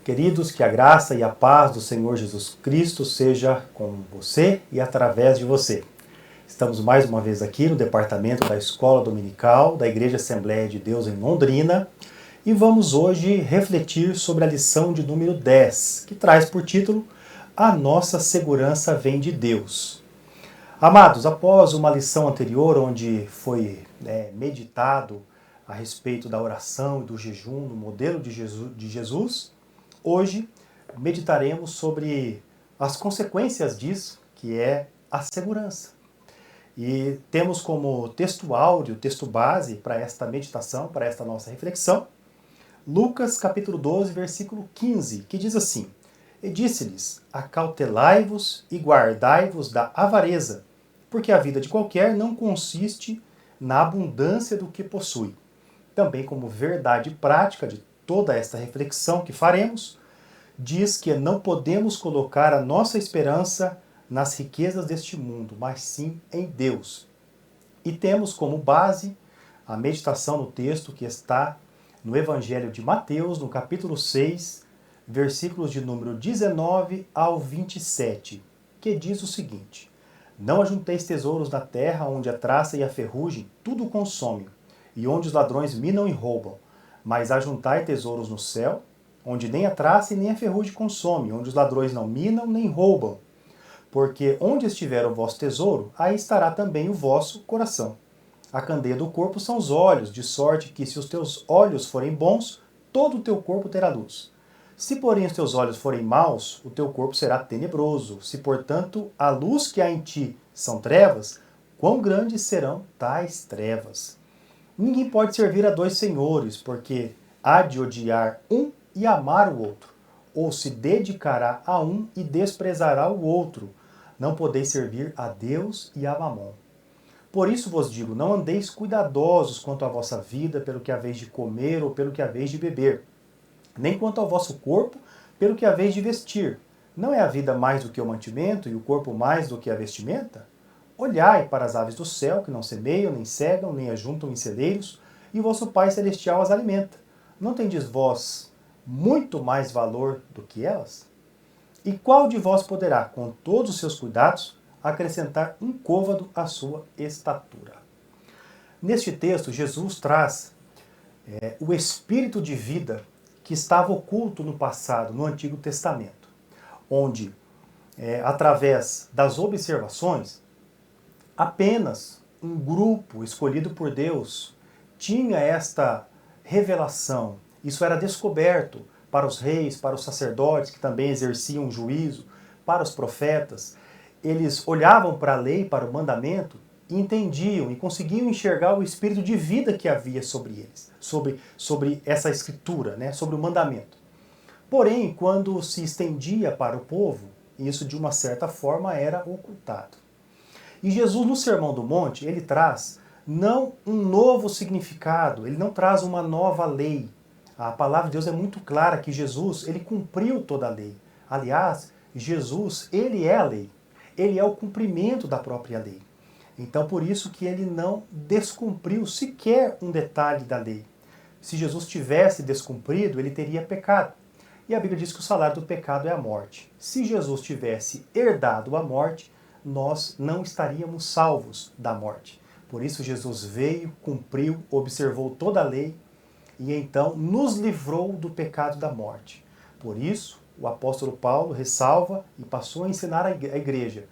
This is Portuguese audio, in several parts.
Queridos, que a graça e a paz do Senhor Jesus Cristo seja com você e através de você. Estamos mais uma vez aqui no departamento da Escola Dominical da Igreja Assembleia de Deus em Londrina e vamos hoje refletir sobre a lição de número 10, que traz por título A Nossa Segurança Vem de Deus. Amados, após uma lição anterior onde foi meditado a respeito da oração e do jejum no modelo de Jesus, hoje meditaremos sobre as consequências disso, que é a segurança. E temos como texto áudio, texto base para esta meditação, para esta nossa reflexão, Lucas capítulo 12, versículo 15, que diz assim: E disse-lhes, acautelai-vos e guardai-vos da avareza, porque a vida de qualquer não consiste na abundância do que possui. Também como verdade prática de toda esta reflexão que faremos, diz que não podemos colocar a nossa esperança nas riquezas deste mundo, mas sim em Deus. E temos como base a meditação no texto que está no Evangelho de Mateus, no capítulo 6, versículos de número 19 ao 27, que diz o seguinte: Não ajunteis tesouros na terra, onde a traça e a ferrugem tudo consomem, e onde os ladrões minam e roubam, mas ajuntai tesouros no céu, onde nem a traça e nem a ferrugem consome, onde os ladrões não minam nem roubam. Porque onde estiver o vosso tesouro, aí estará também o vosso coração. A candeia do corpo são os olhos, de sorte que se os teus olhos forem bons, todo o teu corpo terá luz. Se porém os teus olhos forem maus, o teu corpo será tenebroso. Se portanto a luz que há em ti são trevas, quão grandes serão tais trevas? Ninguém pode servir a dois senhores, porque há de odiar um e amar o outro, ou se dedicará a um e desprezará o outro. Não podeis servir a Deus e a Mamon. Por isso vos digo, não andeis cuidadosos quanto à vossa vida, pelo que haveis de comer ou pelo que haveis de beber, nem quanto ao vosso corpo, pelo que haveis de vestir. Não é a vida mais do que o mantimento e o corpo mais do que a vestimenta? Olhai para as aves do céu, que não semeiam, nem cegam, nem ajuntam em celeiros, e o vosso Pai Celestial as alimenta. Não tendes vós muito mais valor do que elas? E qual de vós poderá, com todos os seus cuidados, acrescentar um côvado à sua estatura? Neste texto, Jesus traz o espírito de vida que estava oculto no passado, no Antigo Testamento, onde, através das observações, apenas um grupo escolhido por Deus tinha esta revelação. Isso era descoberto para os reis, para os sacerdotes, que também exerciam juízo, para os profetas. Eles olhavam para a lei, para o mandamento, e entendiam e conseguiam enxergar o espírito de vida que havia sobre eles, sobre essa escritura, sobre o mandamento. Porém, quando se estendia para o povo, isso de uma certa forma era ocultado. E Jesus, no Sermão do Monte, ele traz não um novo significado, ele não traz uma nova lei. A palavra de Deus é muito clara que Jesus, ele cumpriu toda a lei. Aliás, Jesus, ele é a lei. Ele é o cumprimento da própria lei. Então, por isso que ele não descumpriu sequer um detalhe da lei. Se Jesus tivesse descumprido, ele teria pecado. E a Bíblia diz que o salário do pecado é a morte. Se Jesus tivesse herdado a morte, nós não estaríamos salvos da morte. Por isso Jesus veio, cumpriu, observou toda a lei e então nos livrou do pecado da morte. Por isso, o apóstolo Paulo ressalva e passou a ensinar à igreja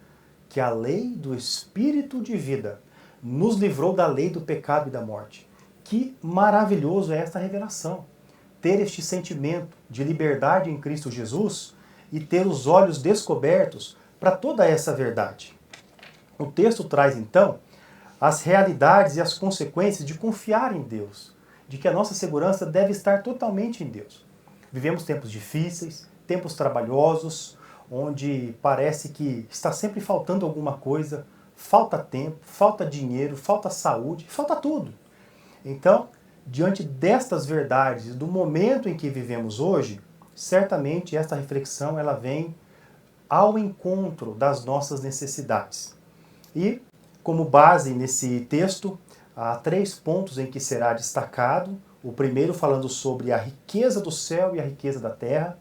que a lei do Espírito de vida nos livrou da lei do pecado e da morte. Que maravilhoso é esta revelação! Ter este sentimento de liberdade em Cristo Jesus e ter os olhos descobertos para toda essa verdade. O texto traz, então, as realidades e as consequências de confiar em Deus, de que a nossa segurança deve estar totalmente em Deus. Vivemos tempos difíceis, tempos trabalhosos, onde parece que está sempre faltando alguma coisa, falta tempo, falta dinheiro, falta saúde, falta tudo. Então, diante destas verdades, do momento em que vivemos hoje, certamente esta reflexão ela vem ao encontro das nossas necessidades. E, como base nesse texto, há 3 pontos em que será destacado. O primeiro falando sobre a riqueza do céu e a riqueza da terra.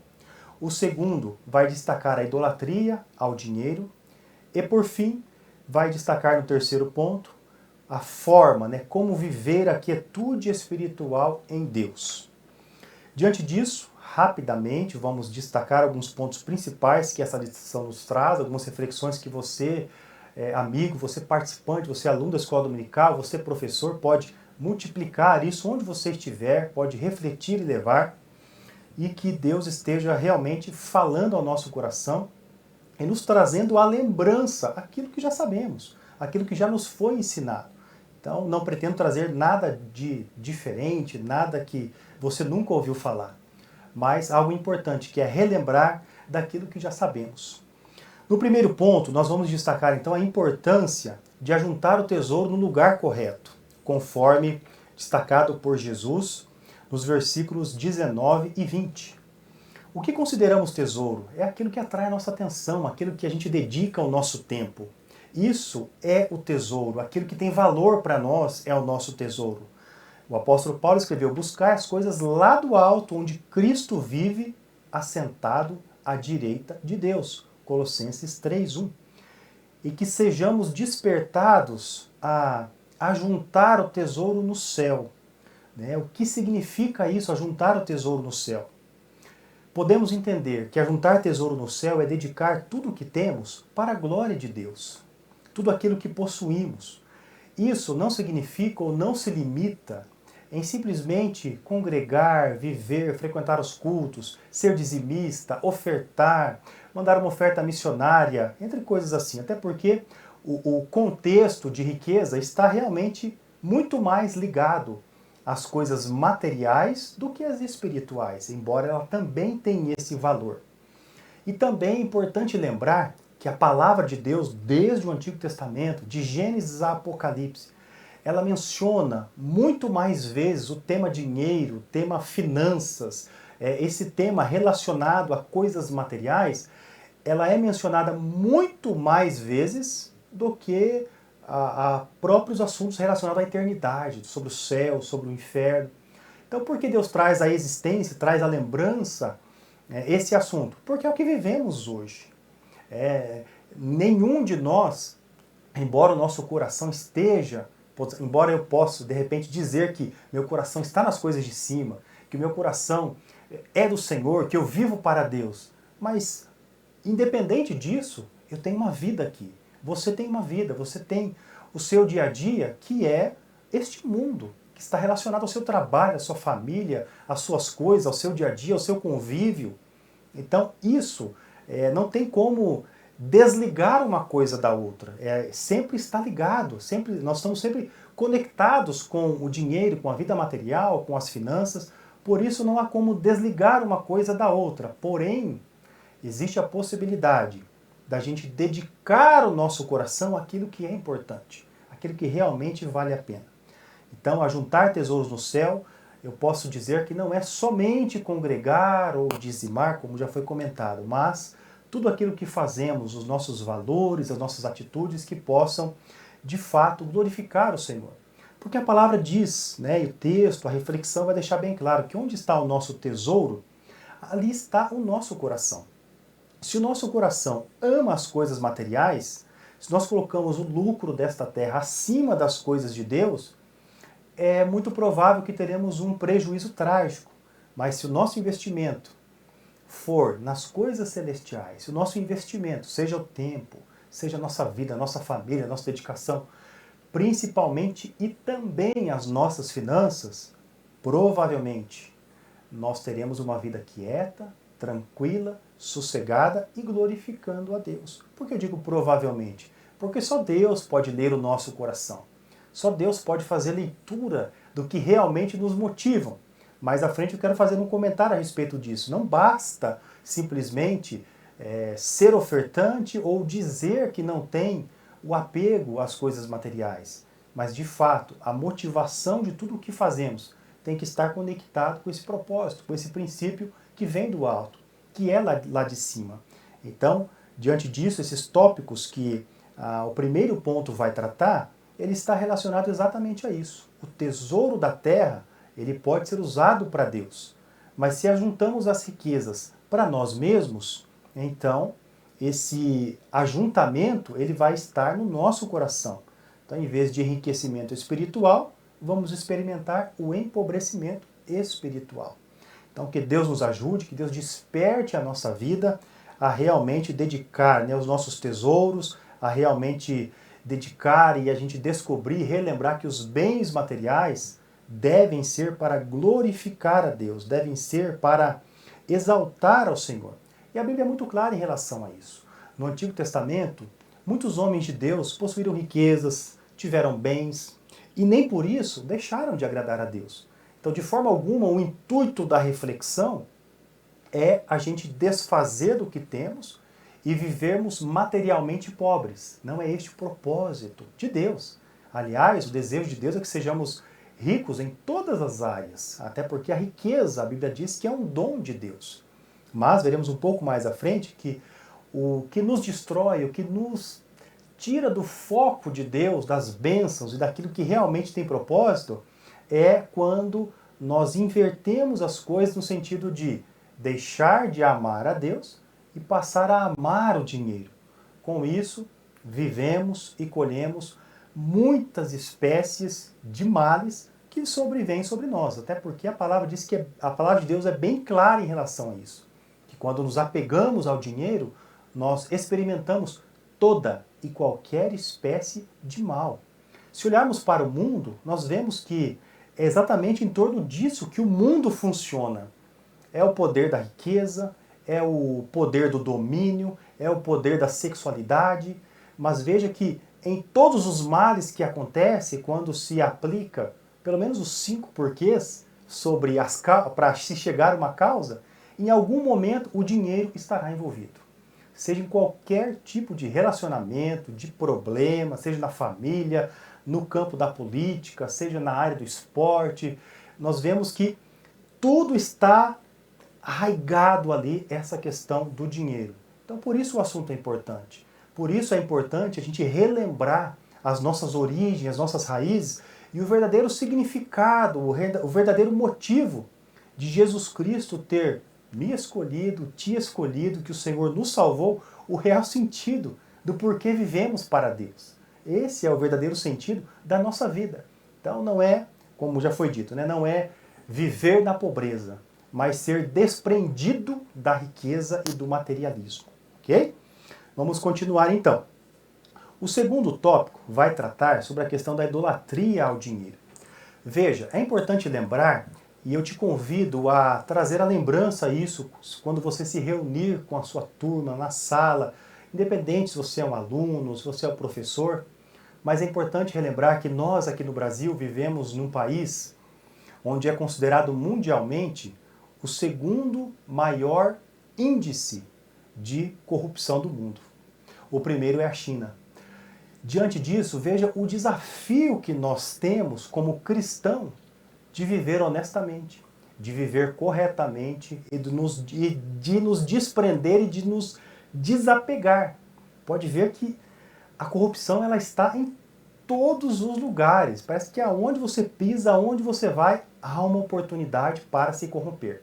O segundo vai destacar a idolatria ao dinheiro. E por fim, vai destacar no terceiro ponto a forma, né, como viver a quietude espiritual em Deus. Diante disso, rapidamente vamos destacar alguns pontos principais que essa lição nos traz, algumas reflexões que você, amigo, você participante, você aluno da escola dominical, você professor, pode multiplicar isso onde você estiver, pode refletir e levar, e que Deus esteja realmente falando ao nosso coração e nos trazendo a lembrança, aquilo que já sabemos, aquilo que já nos foi ensinado. Então, não pretendo trazer nada de diferente, nada que você nunca ouviu falar, mas algo importante, que é relembrar daquilo que já sabemos. No primeiro ponto, nós vamos destacar então a importância de ajuntar o tesouro no lugar correto, conforme destacado por Jesus nos versículos 19 e 20. O que consideramos tesouro? É aquilo que atrai a nossa atenção, aquilo que a gente dedica o nosso tempo. Isso é o tesouro, aquilo que tem valor para nós é o nosso tesouro. O apóstolo Paulo escreveu: buscar as coisas lá do alto, onde Cristo vive, assentado à direita de Deus. Colossenses 3:1. E que sejamos despertados a ajuntar o tesouro no céu. O que significa isso, ajuntar o tesouro no céu? Podemos entender que ajuntar tesouro no céu é dedicar tudo o que temos para a glória de Deus. Tudo aquilo que possuímos. Isso não significa ou não se limita em simplesmente congregar, viver, frequentar os cultos, ser dizimista, ofertar, mandar uma oferta missionária, entre coisas assim. Até porque o contexto de riqueza está realmente muito mais ligado às coisas materiais do que às espirituais, embora ela também tenha esse valor. E também é importante lembrar que a palavra de Deus, desde o Antigo Testamento, de Gênesis a Apocalipse, ela menciona muito mais vezes o tema dinheiro, o tema finanças, esse tema relacionado a coisas materiais, ela é mencionada muito mais vezes do que a próprios assuntos relacionados à eternidade, sobre o céu, sobre o inferno. Então, por que Deus traz à existência, traz à lembrança esse assunto? Porque é o que vivemos hoje. Nenhum de nós, embora o nosso coração esteja, embora eu possa de repente dizer que meu coração está nas coisas de cima, que meu coração é do Senhor, que eu vivo para Deus, mas independente disso, eu tenho uma vida aqui. Você tem uma vida, você tem o seu dia a dia, que é este mundo, que está relacionado ao seu trabalho, à sua família, às suas coisas, ao seu dia a dia, ao seu convívio. Então isso não tem como desligar uma coisa da outra. Sempre está ligado, nós estamos sempre conectados com o dinheiro, com a vida material, com as finanças. Por isso não há como desligar uma coisa da outra. Porém, existe a possibilidade da gente dedicar o nosso coração àquilo que é importante, aquilo que realmente vale a pena. Então, ajuntar tesouros no céu, eu posso dizer que não é somente congregar ou dizimar, como já foi comentado, mas tudo aquilo que fazemos, os nossos valores, as nossas atitudes que possam, de fato, glorificar o Senhor. Porque a palavra diz, e o texto, a reflexão vai deixar bem claro que onde está o nosso tesouro, ali está o nosso coração. Se o nosso coração ama as coisas materiais, se nós colocamos o lucro desta terra acima das coisas de Deus, é muito provável que teremos um prejuízo trágico. Mas se o nosso investimento for nas coisas celestiais, se o nosso investimento, seja o tempo, seja a nossa vida, a nossa família, a nossa dedicação, principalmente e também as nossas finanças, provavelmente nós teremos uma vida quieta, tranquila, sossegada e glorificando a Deus. Por que eu digo provavelmente? Porque só Deus pode ler o nosso coração. Só Deus pode fazer leitura do que realmente nos motivam. Mais à frente eu quero fazer um comentário a respeito disso. Não basta simplesmente ser ofertante ou dizer que não tem o apego às coisas materiais. Mas, de fato, a motivação de tudo o que fazemos tem que estar conectado com esse propósito, com esse princípio que vem do alto, que é lá de cima. Então, diante disso, esses tópicos que o primeiro ponto vai tratar, ele está relacionado exatamente a isso. O tesouro da terra, ele pode ser usado para Deus. Mas se ajuntamos as riquezas para nós mesmos, então esse ajuntamento ele vai estar no nosso coração. Então, em vez de enriquecimento espiritual, vamos experimentar o empobrecimento espiritual. Então, que Deus nos ajude, que Deus desperte a nossa vida a realmente dedicar, né, os nossos tesouros, a realmente dedicar e a gente descobrir e relembrar que os bens materiais devem ser para glorificar a Deus, devem ser para exaltar ao Senhor. E a Bíblia é muito clara em relação a isso. No Antigo Testamento, muitos homens de Deus possuíram riquezas, tiveram bens, e nem por isso deixaram de agradar a Deus. Então, de forma alguma, o intuito da reflexão é a gente desfazer do que temos e vivermos materialmente pobres. Não é este o propósito de Deus. Aliás, o desejo de Deus é que sejamos ricos em todas as áreas, até porque a riqueza, a Bíblia diz que é um dom de Deus. Mas veremos um pouco mais à frente que o que nos destrói, o que nos tira do foco de Deus, das bênçãos e daquilo que realmente tem propósito, é quando nós invertemos as coisas no sentido de deixar de amar a Deus e passar a amar o dinheiro. Com isso, vivemos e colhemos muitas espécies de males que sobrevêm sobre nós. Até porque a palavra diz que a palavra de Deus é bem clara em relação a isso. Que quando nos apegamos ao dinheiro, nós experimentamos toda e qualquer espécie de mal. Se olharmos para o mundo, nós vemos que é exatamente em torno disso que o mundo funciona. É o poder da riqueza, é o poder do domínio, é o poder da sexualidade, mas veja que em todos os males que acontecem, quando se aplica pelo menos os 5 porquês sobre para se chegar a uma causa, em algum momento o dinheiro estará envolvido. Seja em qualquer tipo de relacionamento, de problema, seja na família, no campo da política, seja na área do esporte, nós vemos que tudo está arraigado ali, essa questão do dinheiro. Então, por isso o assunto é importante. Por isso é importante a gente relembrar as nossas origens, as nossas raízes e o verdadeiro significado, o verdadeiro motivo de Jesus Cristo ter me escolhido, te escolhido, que o Senhor nos salvou, o real sentido do porquê vivemos para Deus. Esse é o verdadeiro sentido da nossa vida. Então não é, como já foi dito, né, não é viver na pobreza, mas ser desprendido da riqueza e do materialismo. Ok? Vamos continuar então. O segundo tópico vai tratar sobre a questão da idolatria ao dinheiro. Veja, é importante lembrar, e eu te convido a trazer à lembrança isso quando você se reunir com a sua turma na sala, independente se você é um aluno, se você é um professor, mas é importante relembrar que nós aqui no Brasil vivemos num país onde é considerado mundialmente o segundo maior índice de corrupção do mundo. O primeiro é a China. Diante disso, veja o desafio que nós temos como cristão de viver honestamente, de viver corretamente e de nos desprender e de nos desapegar. Pode ver que a corrupção ela está em todos os lugares. Parece que aonde você pisa, aonde você vai, há uma oportunidade para se corromper.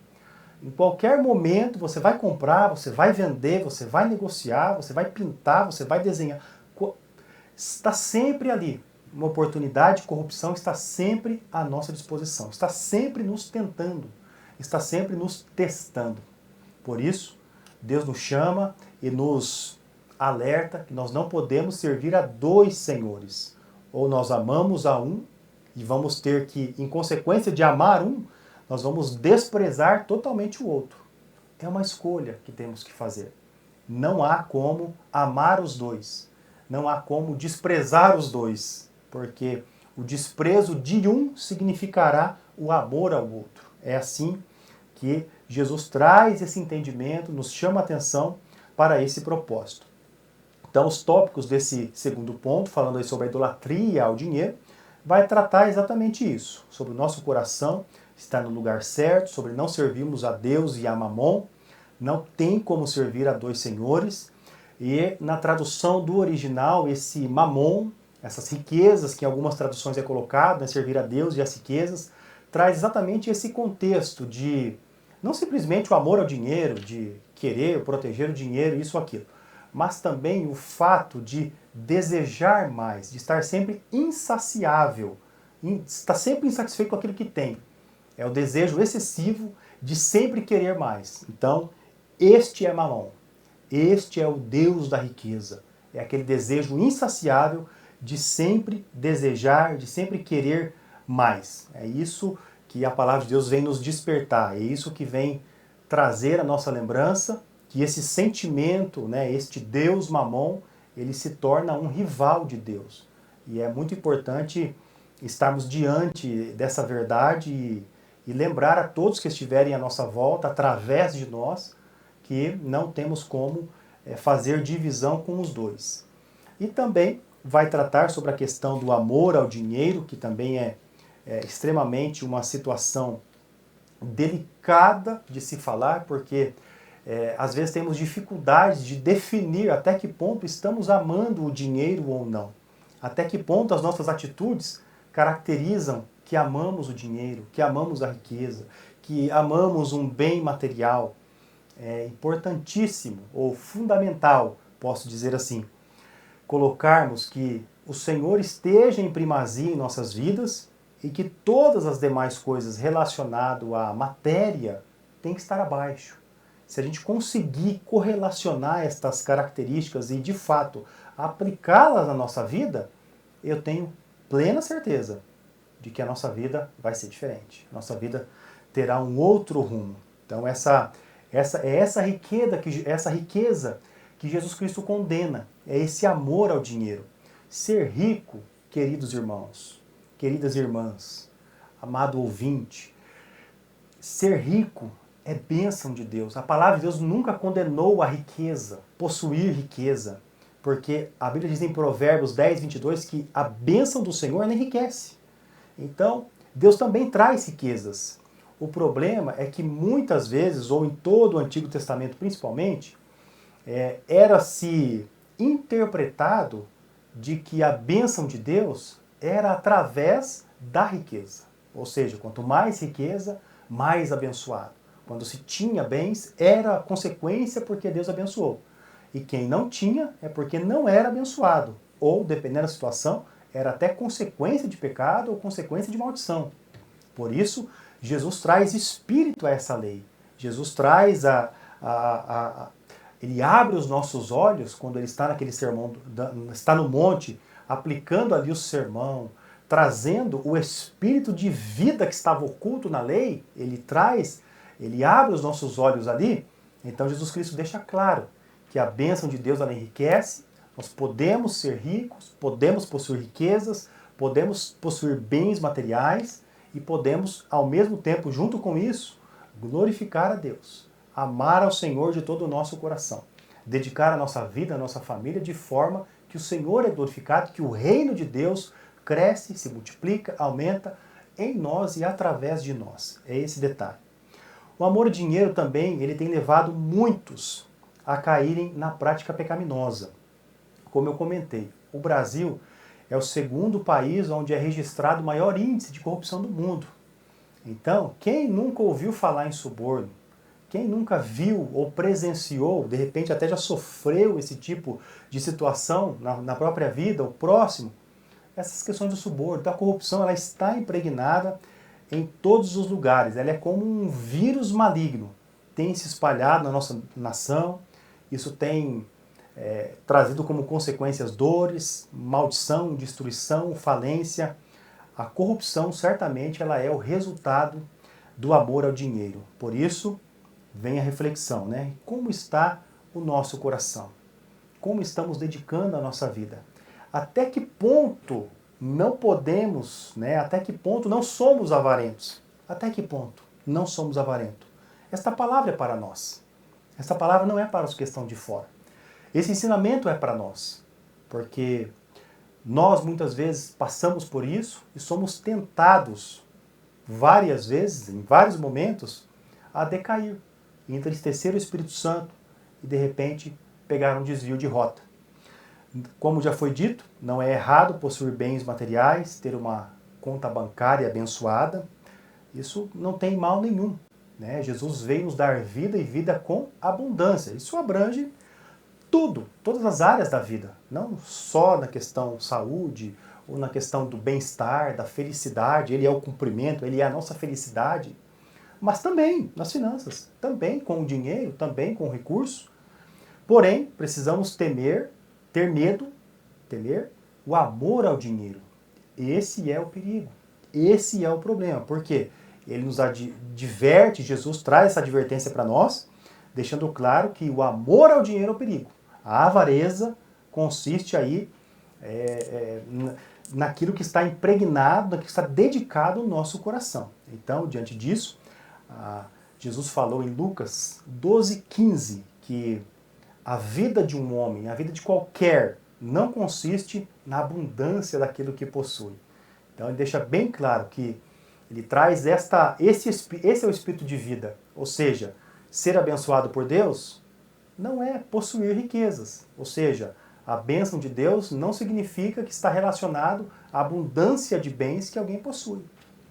Em qualquer momento você vai comprar, você vai vender, você vai negociar, você vai pintar, você vai desenhar. Está sempre ali. Uma oportunidade de corrupção está sempre à nossa disposição. Está sempre nos tentando. Está sempre nos testando. Por isso, Deus nos chama e nos alerta que nós não podemos servir a dois senhores. Ou nós amamos a um e vamos ter que, em consequência de amar um, nós vamos desprezar totalmente o outro. É uma escolha que temos que fazer. Não há como amar os dois. Não há como desprezar os dois. Porque o desprezo de um significará o amor ao outro. É assim que Jesus traz esse entendimento, nos chama a atenção para esse propósito. Então, os tópicos desse segundo ponto, falando aí sobre a idolatria ao dinheiro, vai tratar exatamente isso, sobre o nosso coração estar no lugar certo, sobre não servirmos a Deus e a Mamon, não tem como servir a dois senhores, e na tradução do original, esse Mamon, essas riquezas, que em algumas traduções é colocado, né, servir a Deus e as riquezas, traz exatamente esse contexto de Não simplesmente o amor ao dinheiro, de querer proteger o dinheiro, isso ou aquilo, mas também o fato de desejar mais, de estar sempre insaciável, estar sempre insatisfeito com aquilo que tem. É o desejo excessivo de sempre querer mais. Então, este é Mamon. Este é o Deus da riqueza. É aquele desejo insaciável de sempre desejar, de sempre querer mais. É isso que a palavra de Deus vem nos despertar. É isso que vem trazer a nossa lembrança, que esse sentimento, né, este Deus Mamon, ele se torna um rival de Deus. E é muito importante estarmos diante dessa verdade e lembrar a todos que estiverem à nossa volta, através de nós, que não temos como fazer divisão com os dois. E também vai tratar sobre a questão do amor ao dinheiro, que também é extremamente uma situação delicada de se falar, porque às vezes temos dificuldade de definir até que ponto estamos amando o dinheiro ou não. Até que ponto as nossas atitudes caracterizam que amamos o dinheiro, que amamos a riqueza, que amamos um bem material. É importantíssimo ou fundamental, posso dizer assim, colocarmos que o Senhor esteja em primazia em nossas vidas e que todas as demais coisas relacionadas à matéria têm que estar abaixo. Se a gente conseguir correlacionar estas características e, de fato, aplicá-las na nossa vida, eu tenho plena certeza de que a nossa vida vai ser diferente. Nossa vida terá um outro rumo. Então, essa riqueza que Jesus Cristo condena, é esse amor ao dinheiro. Ser rico, queridos irmãos, queridas irmãs, amado ouvinte, ser rico é bênção de Deus. A palavra de Deus nunca condenou a riqueza, possuir riqueza, porque a Bíblia diz em Provérbios 10, 22 que a bênção do Senhor não enriquece. Então, Deus também traz riquezas. O problema é que muitas vezes, ou em todo o Antigo Testamento principalmente, era-se interpretado de que a bênção de Deus era através da riqueza. Ou seja, quanto mais riqueza, mais abençoado. Quando se tinha bens, era consequência porque Deus abençoou. E quem não tinha é porque não era abençoado. Ou, dependendo da situação, era até consequência de pecado ou consequência de maldição. Por isso, Jesus traz espírito a essa lei. Jesus traz ele abre os nossos olhos quando ele está naquele sermão, está no monte, aplicando ali o sermão, trazendo o espírito de vida que estava oculto na lei, ele abre os nossos olhos ali. Então Jesus Cristo deixa claro que a bênção de Deus ela enriquece, nós podemos ser ricos, podemos possuir riquezas, podemos possuir bens materiais e podemos, ao mesmo tempo, junto com isso, glorificar a Deus, amar ao Senhor de todo o nosso coração, dedicar a nossa vida, a nossa família de forma que o Senhor é glorificado, que o reino de Deus cresce, se multiplica, aumenta em nós e através de nós. É esse detalhe. O amor ao dinheiro também, ele tem levado muitos a caírem na prática pecaminosa. Como eu comentei, o Brasil é o segundo país onde é registrado o maior índice de corrupção do mundo. Então, quem nunca ouviu falar em suborno, quem nunca viu ou presenciou, de repente até já sofreu esse tipo de situação na própria vida, o próximo, essas questões do suborno, da corrupção, ela está impregnada em todos os lugares. Ela é como um vírus maligno. Tem se espalhado na nossa nação, isso tem trazido como consequências dores, maldição, destruição, falência. A corrupção, certamente, ela é o resultado do amor ao dinheiro. Por isso, vem a reflexão, né? Como está o nosso coração? Como estamos dedicando a nossa vida? Até que ponto não podemos, né? Até que ponto não somos avarentos? Até que ponto não somos avarentos? Esta palavra é para nós. Esta palavra não é para os que estão de fora. Esse ensinamento é para nós, porque nós muitas vezes passamos por isso e somos tentados várias vezes, em vários momentos, a decair, entristecer o Espírito Santo e de repente pegar um desvio de rota. Como já foi dito, não é errado possuir bens materiais, ter uma conta bancária abençoada, isso não tem mal nenhum. né? Jesus veio nos dar vida e vida com abundância. Isso abrange tudo, todas as áreas da vida, não só na questão saúde ou na questão do bem-estar, da felicidade. Ele é o cumprimento, ele é a nossa felicidade, mas também nas finanças, também com o dinheiro, também com o recurso. Porém, precisamos temer medo, temer o amor ao dinheiro. Esse é o perigo, esse é o problema, porque ele nos adverte, Jesus traz essa advertência para nós, deixando claro que o amor ao dinheiro é o perigo. A avareza consiste aí naquilo que está impregnado, naquilo que está dedicado ao nosso coração. Então, diante disso, Jesus falou em Lucas 12:15 que a vida de um homem, a vida de qualquer, não consiste na abundância daquilo que possui. Então ele deixa bem claro que ele traz esse é o espírito de vida. Ou seja, ser abençoado por Deus não é possuir riquezas. Ou seja, a bênção de Deus não significa que está relacionado à abundância de bens que alguém possui.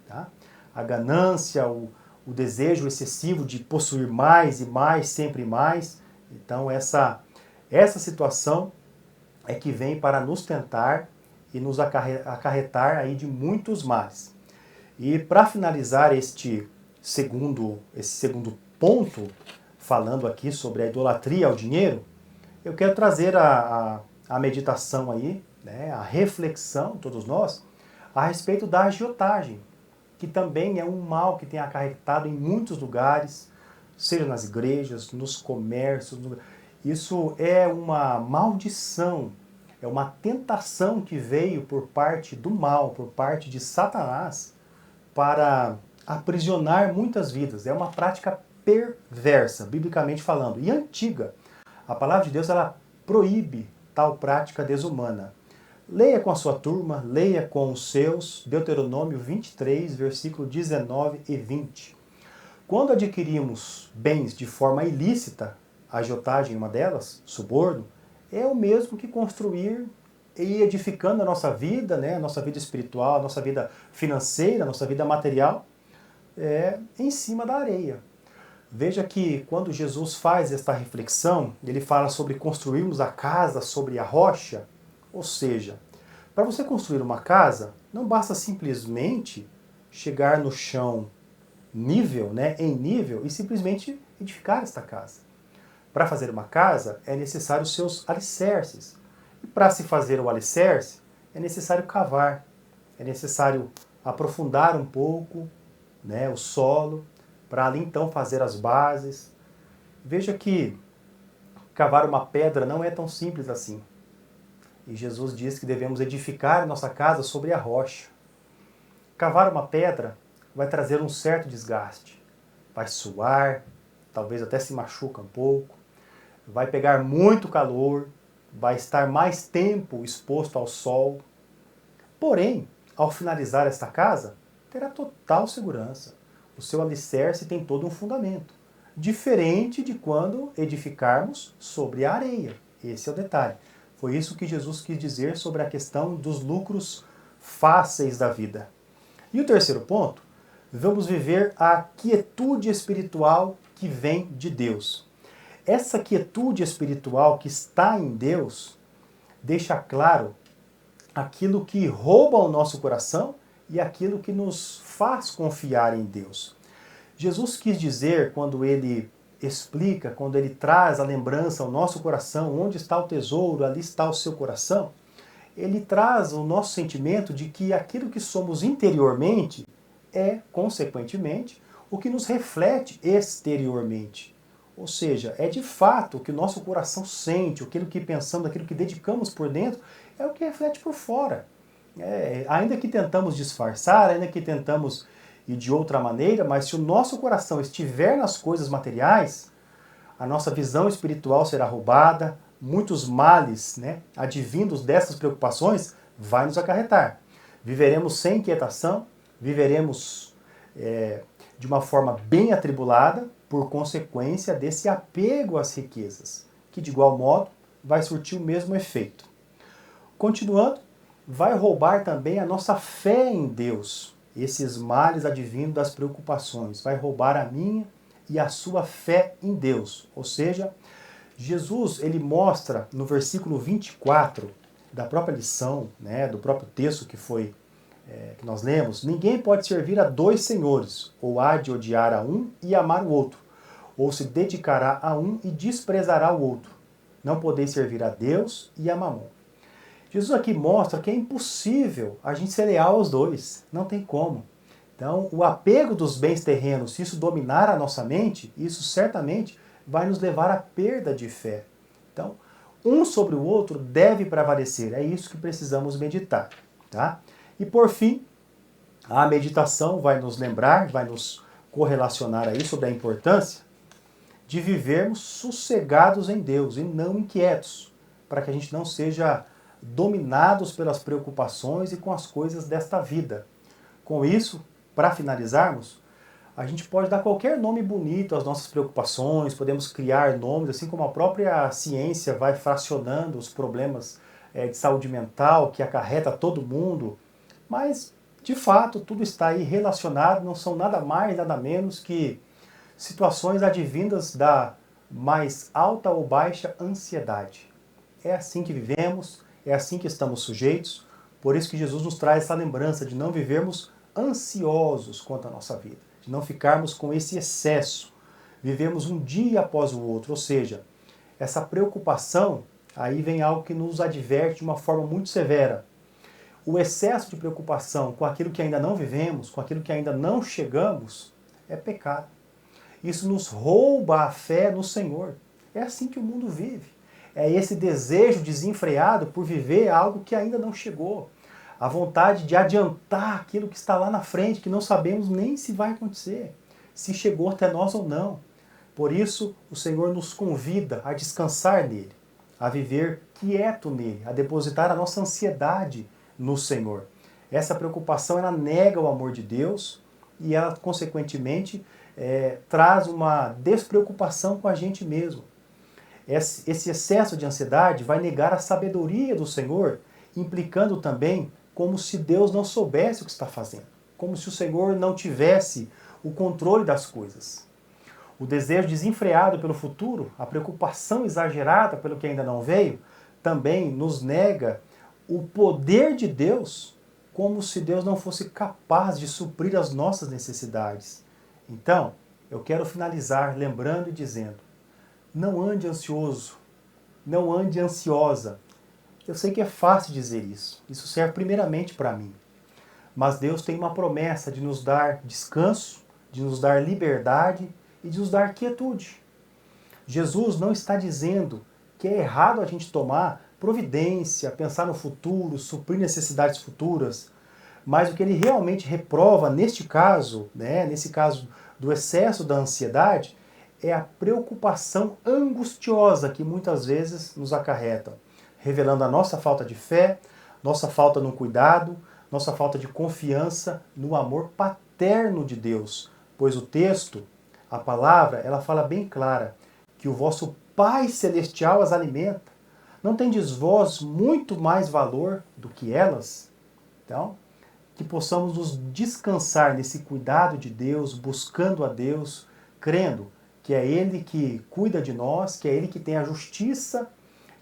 Tá? A ganância, o desejo excessivo de possuir mais e mais, sempre mais. Então essa situação é que vem para nos tentar e nos acarretar aí de muitos males. E para finalizar esse segundo ponto, falando aqui sobre a idolatria ao dinheiro, eu quero trazer a meditação aí, né, a reflexão, todos nós, a respeito da agiotagem, que também é um mal que tem acarretado em muitos lugares, seja nas igrejas, nos comércios. Isso é uma maldição, é uma tentação que veio por parte do mal, por parte de Satanás, para aprisionar muitas vidas. É uma prática perversa, biblicamente falando, e antiga. A palavra de Deus, ela proíbe tal prática desumana. Leia com a sua turma, leia com os seus, Deuteronômio 23, versículo 19 e 20. Quando adquirimos bens de forma ilícita, a agiotagem é uma delas, suborno, é o mesmo que construir e edificando a nossa vida, né, a nossa vida espiritual, a nossa vida financeira, a nossa vida material, em cima da areia. Veja que quando Jesus faz esta reflexão, ele fala sobre construirmos a casa sobre a rocha, ou seja, para você construir uma casa, não basta simplesmente chegar no chão nível, né, em nível, e simplesmente edificar esta casa. Para fazer uma casa, é necessário os seus alicerces. E para se fazer o alicerce, é necessário cavar, é necessário aprofundar um pouco, né, o solo, para ali então fazer as bases. Veja que cavar uma pedra não é tão simples assim. E Jesus diz que devemos edificar nossa casa sobre a rocha. Cavar uma pedra vai trazer um certo desgaste. Vai suar, talvez até se machuca um pouco, vai pegar muito calor, vai estar mais tempo exposto ao sol. Porém, ao finalizar esta casa, terá total segurança. O seu alicerce tem todo um fundamento, diferente de quando edificarmos sobre a areia. Esse é o detalhe. Foi isso que Jesus quis dizer sobre a questão dos lucros fáceis da vida. E o terceiro ponto, vamos viver a quietude espiritual que vem de Deus. Essa quietude espiritual que está em Deus deixa claro aquilo que rouba o nosso coração e aquilo que nos faz confiar em Deus. Jesus quis dizer, quando ele explica, quando ele traz a lembrança ao nosso coração, onde está o tesouro, ali está o seu coração, ele traz o nosso sentimento de que aquilo que somos interiormente é, consequentemente, o que nos reflete exteriormente. Ou seja, é de fato o que o nosso coração sente, aquilo que pensamos, aquilo que dedicamos por dentro, é o que reflete por fora. Ainda que tentamos disfarçar, ainda que tentamos ir de outra maneira, mas se o nosso coração estiver nas coisas materiais, a nossa visão espiritual será roubada, muitos males, né, advindos dessas preocupações vai nos acarretar. Viveremos sem inquietação, viveremos de uma forma bem atribulada, por consequência desse apego às riquezas, que de igual modo vai surtir o mesmo efeito. Continuando, vai roubar também a nossa fé em Deus, esses males advindo das preocupações, vai roubar a minha e a sua fé em Deus. Ou seja, Jesus ele mostra no versículo 24 da própria lição, né, do próprio texto que nós lemos, ninguém pode servir a dois senhores, ou há de odiar a um e amar o outro, ou se dedicará a um e desprezará o outro. Não podeis servir a Deus e a Mamon. Jesus aqui mostra que é impossível a gente ser leal aos dois, não tem como. Então, o apego dos bens terrenos, se isso dominar a nossa mente, isso certamente vai nos levar à perda de fé. Então, um sobre o outro deve prevalecer, é isso que precisamos meditar, tá? E por fim, a meditação vai nos lembrar, vai nos correlacionar aí sobre a importância de vivermos sossegados em Deus e não inquietos, para que a gente não seja dominados pelas preocupações e com as coisas desta vida. Com isso, para finalizarmos, a gente pode dar qualquer nome bonito às nossas preocupações, podemos criar nomes, assim como a própria ciência vai fracionando os problemas de saúde mental que acarreta todo mundo, mas, de fato, tudo está aí relacionado, não são nada mais, nada menos que situações advindas da mais alta ou baixa ansiedade. É assim que vivemos, é assim que estamos sujeitos, por isso que Jesus nos traz essa lembrança de não vivermos ansiosos quanto à nossa vida, de não ficarmos com esse excesso, vivemos um dia após o outro, ou seja, essa preocupação, aí vem algo que nos adverte de uma forma muito severa. O excesso de preocupação com aquilo que ainda não vivemos, com aquilo que ainda não chegamos, é pecado. Isso nos rouba a fé no Senhor. É assim que o mundo vive. É esse desejo desenfreado por viver algo que ainda não chegou. A vontade de adiantar aquilo que está lá na frente, que não sabemos nem se vai acontecer, se chegou até nós ou não. Por isso, o Senhor nos convida a descansar nele, a viver quieto nele, a depositar a nossa ansiedade no Senhor. Essa preocupação, ela nega o amor de Deus e ela, consequentemente, traz uma despreocupação com a gente mesmo. Esse excesso de ansiedade vai negar a sabedoria do Senhor, implicando também como se Deus não soubesse o que está fazendo, como se o Senhor não tivesse o controle das coisas. O desejo desenfreado pelo futuro, a preocupação exagerada pelo que ainda não veio, também nos nega o poder de Deus, como se Deus não fosse capaz de suprir as nossas necessidades. Então, eu quero finalizar lembrando e dizendo, não ande ansioso, não ande ansiosa. Eu sei que é fácil dizer isso, isso serve primeiramente para mim. Mas Deus tem uma promessa de nos dar descanso, de nos dar liberdade e de nos dar quietude. Jesus não está dizendo que é errado a gente tomar providência, pensar no futuro, suprir necessidades futuras, mas o que ele realmente reprova neste caso, nesse caso do excesso da ansiedade, é a preocupação angustiosa que muitas vezes nos acarreta, revelando a nossa falta de fé, nossa falta no cuidado, nossa falta de confiança no amor paterno de Deus. Pois o texto, a palavra, ela fala bem clara que o vosso Pai Celestial as alimenta. Não tendes vós muito mais valor do que elas? Então, que possamos nos descansar nesse cuidado de Deus, buscando a Deus, crendo que é Ele que cuida de nós, que é Ele que tem a justiça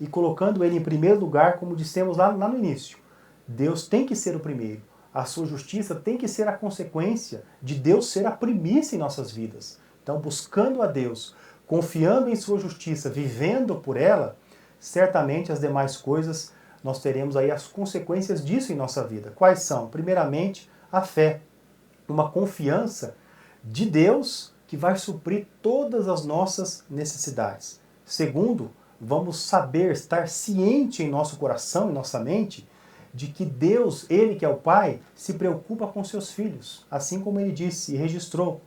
e colocando Ele em primeiro lugar, como dissemos lá no início. Deus tem que ser o primeiro. A sua justiça tem que ser a consequência de Deus ser a primícia em nossas vidas. Então, buscando a Deus, confiando em sua justiça, vivendo por ela, certamente as demais coisas nós teremos aí as consequências disso em nossa vida. Quais são? Primeiramente, a fé. Uma confiança de Deus que vai suprir todas as nossas necessidades. Segundo, vamos saber, estar ciente em nosso coração, em nossa mente, de que Deus, Ele que é o Pai, se preocupa com seus filhos, assim como Ele disse e registrou.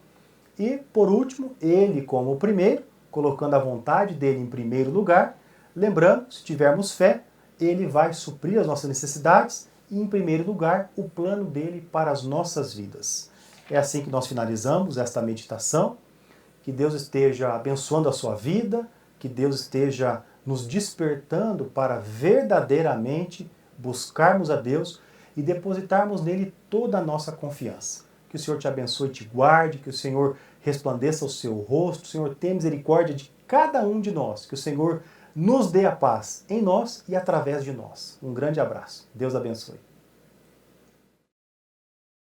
E, por último, Ele como o primeiro, colocando a vontade dEle em primeiro lugar, lembrando, se tivermos fé, Ele vai suprir as nossas necessidades e, em primeiro lugar, o plano dEle para as nossas vidas. É assim que nós finalizamos esta meditação. Que Deus esteja abençoando a sua vida, que Deus esteja nos despertando para verdadeiramente buscarmos a Deus e depositarmos nele toda a nossa confiança. Que o Senhor te abençoe e te guarde, que o Senhor resplandeça o seu rosto, Senhor, tenha misericórdia de cada um de nós, que o Senhor nos dê a paz em nós e através de nós. Um grande abraço. Deus abençoe.